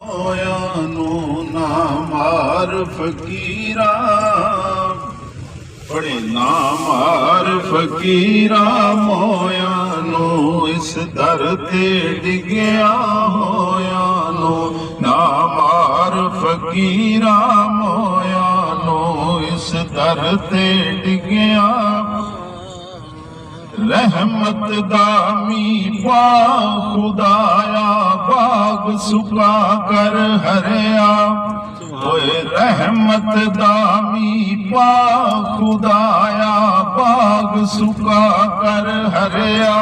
ਮੋਇਆਂ ਨੂੰ ਨਾ ਮਾਰ ਫਕੀਰਾ, ਬੜੇ ਨਾ ਮਾਰ ਫਕੀਰਾ ਮੋਇਆਂ ਨੂੰ, ਇਸ ਦਰ ਤੇ ਡਿੱਗਿਆ ਹੋਇਆਂ ਨੂੰ ਨਾ ਮਾਰ ਫਕੀਰਾ ਮੋਇਆਂ ਨੂੰ, ਇਸ ਦਰ ਤੇ ਡਿੱਗਿਆ। ਰਹਿਮਤ ਦਾ ਮੀਂਹ ਪਾ ਖੁਦਾਇਆ, ਬਾਗ ਸੁਕਾ ਕਰ ਹਰਿਆ। ਓਏ ਰਹਿਮਤ ਦਾ ਮੀਂਹ ਪਾ ਖੁਦਾਇਆ, ਬਾਗ ਸੁਕਾ ਕਰ ਹਰਿਆ।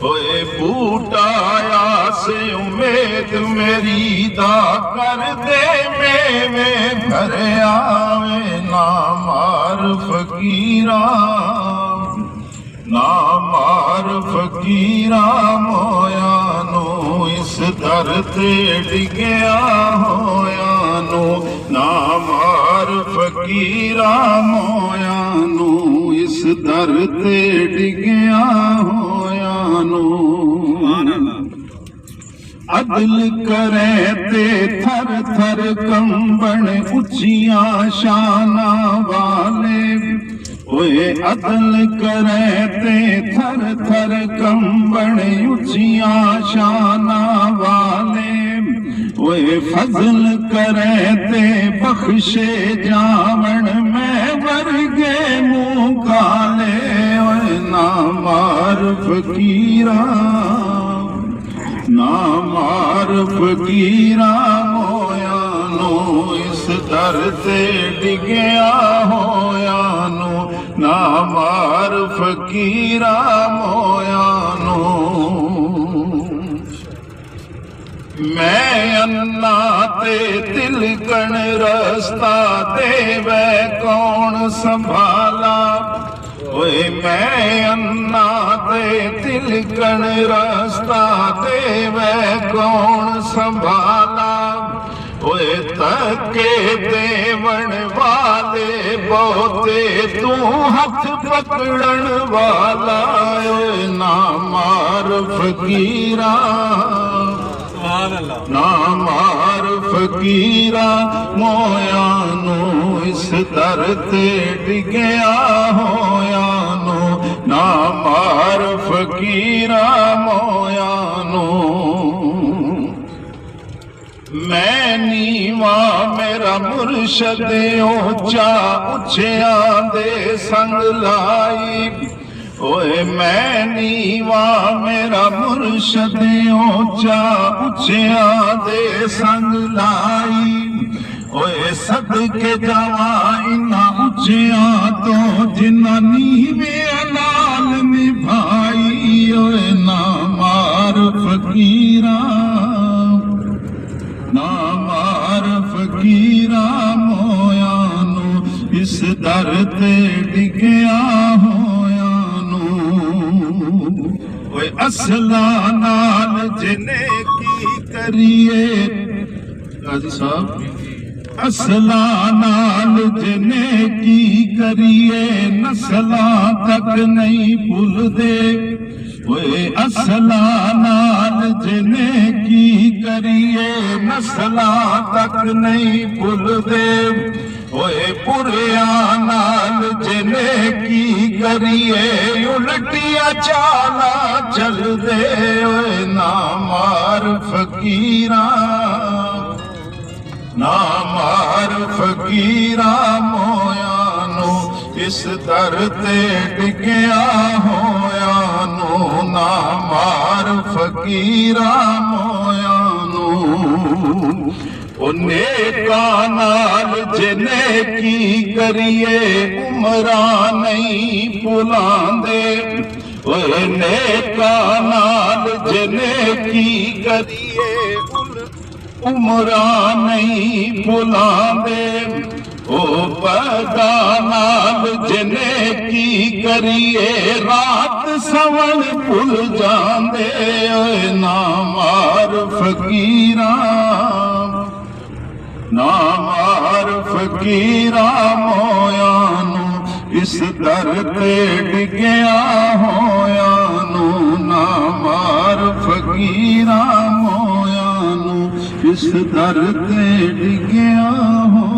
ਓਏ ਬੂਟਾ ਆਸੇ ਉਮੀਦ ਮੇਰੀ ਦਾ, ਕਰ ਦੇ ਮੇਵੇ ਭਰਿਆ। ਵੇ ਨਾ ਮਾਰ ਫਕੀਰਾ, ਨਾ ਮਾਰ ਫਕੀਰਾ ਮੋਇਆਂ ਨੂੰ, ਇਸ ਦਰ ਤੇ ਡਿੱਗਿਆ ਹੋਇਆਂ ਨੂੰ ਨਾ ਮਾਰ ਫਕੀਰਾ ਮੋਇਆਂ ਨੂੰ, ਇਸ ਦਰ ਤੇ ਡਿੱਗਿਆ ਹੋਇਆਂ ਨੂੰ। ਅਦਲ ਕਰੇ ਤੇ ਥਰ ਥਰ ਕੰਬਣ ਉੱਚੀਆਂ ਸ਼ਾਨਾਂ ਵਾਲੇ। ਓਏ ਅਦਲ ਕਰੇ ਤੇ ਥਰ ਥਰ ਕੰਬਣ ਉੱਚੀਆਂ ਸ਼ਾਨਾਂ ਵਾਲੇ। ਓਏ ਫਜ਼ਲ ਕਰੇ ਤੇ ਬਖਸ਼ੇ ਜਾਵਣ ਮੈਂ ਵਰਗੇ ਮੂੰਹ ਕਾਲੇ। ਓਏ ਨਾ ਮਾਰ ਫਕੀਰਾ, ਨਾ ਮਾਰ ਫਕੀਰਾ ਮੋਇਆਂ ਨੂੰ, ਇਸ ਦਰ ਤੇ ਡਿੱਗਿਆ ਹੋਇਆਂ ਨੂੰ ਨਾ ਮਾਰ ਫਕੀਰਾ ਮੋਇਆਂ ਨੂੰ। ਮੈਂ ਅੰਨਾ ਤੇ ਤਿਲਕਣ ਰਸਤਾ ਦੇਵੇ ਕੌਣ ਸੰਭਾਲਾ। ਓਏ ਮੈਂ ਅੰਨਾ ਤੇ ਤਿਲਕਣ ਰਸਤਾ ਦੇਵੇ ਕੌਣ ਸੰਭਾਲਾ। ਓਏ ਧੱਕੇ ਦੇਵਣ ਵਾਲੇ ਬਹੁਤੇ, ਤੂੰ ਹੱਥ ਪਕੜਨ ਵਾਲਾ। ਓਏ ਨਾ ਮਾਰ ਫਕੀਰਾ, ਨਾ ਮਾਰ ਫਕੀਰਾ ਮੋਇਆਂ ਨੂੰ, ਇਸ ਦਰ ਤੇ ਡਿੱਗਿਆ ਹੋਇਆਂ ਨੂੰ ਨਾ ਮਾਰ ਫਕੀਰਾ ਮੋਇਆਂ ਨੂੰ। ਮੈਂ ਨੀਵਾ ਮੇਰਾ ਮੁਰਸ਼ਦ ਉੱਚਾ, ਉੱਚਿਆਂ ਦੇ ਸੰਗ ਲਾਈ। ਓਏ ਮੈਂ ਨੀਵਾ ਮੇਰਾ ਮੁਰਸ਼ਦ ਉੱਚਾ, ਉੱਚਿਆਂ ਦੇ ਸੰਗ ਲਾਈ। ਓਏ ਸਦਕੇ ਜਾਵਾਂ ਇਨ੍ਹਾਂ ਉੱਚਿਆਂ ਤੋਂ, ਜਿਨ੍ਹਾਂ ਨੀਵਿਆਂ ਨਾਲ ਨਿਭਾਈ। ਓਏ ਨਾ ਮਾਰ ਫਕੀਰਾ, ਨਾ ਮਾਰ ਫਕੀਰਾ ਮੋਇਆਂ ਨੂੰ, ਇਸ ਦਰ ਤੇ ਡਿੱਗਿਆ ਹੋਇਆਂ ਨੂੰ। ਓਏ ਅਸਲਾਂ ਨਾਲ ਜਿਨੇ ਕੀ ਕਰੀਏ, ਕਾਜ਼ੀ ਸਾਹਿਬ ਅਸਲਾਂ ਨਾਲ ਜਿਨੇ ਕੀ ਕਰੀਏ, ਨਸਲਾਂ ਤੱਕ ਨਹੀਂ ਭੁੱਲਦੇ। ਓਏ ਅਸਲਾਂ ਨਾਲ ਜਿਨੇ ਕੀ ਕਰੀਏ, ਨਸਲਾਂ ਤੱਕ ਨਹੀਂ ਭੁੱਲਦੇ। ਓਏ ਪੁਰਿਆਂ ਨਾਲ ਜਿਨੇ ਕੀ ਕਰੀਏ, ਉਲਟੀਆਂ ਚਾਲਾਂ ਚੱਲਦੇ। ਓਏ ਨਾ ਮਾਰ ਫਕੀਰਾ, ਨਾ ਮਾਰ ਫਕੀਰਾ ਮੋਇਆਂ ਨੂੰ, ਇਸ ਦਰ ਤੇ ਡਿੱਗਿਆ ਹੋਇਆਂ ਨੂੰ ਨਾ ਮਾਰ ਫਕੀਰਾ ਮੋਇਆਂ ਨੂੰ। ਉਹ ਨੇਕਾਂ ਨਾਲ ਜਿਨੇ ਕੀ ਕਰੀਏ, ਉਮਰਾਂ ਨਹੀਂ ਭੁਲਾਂਦੇ। ਓਏ ਨੇਕਾਂ ਨਾਲ ਜਿਨੇ ਕੀ ਕਰੀਏ, ਉਮਰਾਂ ਨਹੀਂ ਭੁਲਾਂਦੇ। ਉਹ ਪਰਦਾ ਨਾਲ ਜਿਨੇ ਕੀ ਕਰੀਏ, ਰਾਤ ਸਵਣ ਭੁੱਲ ਜਾਂਦੇ। ਓਏ ਨਾ ਮਾਰ ਫਕੀਰਾ, ਨਾ ਮਾਰ ਫਕੀਰਾ ਮੋਇਆਂ ਨੂੰ, ਇਸ ਦਰ ਤੇ ਡਿੱਗਿਆ ਹੋਇਆਂ ਨੂੰ ਨਾ ਮਾਰ ਫਕੀਰਾ ਮੋਇਆਂ ਨੂੰ, ਇਸ ਇਸ ਦਰ ਤੇ ਡਿੱਗਿਆ ਹੋ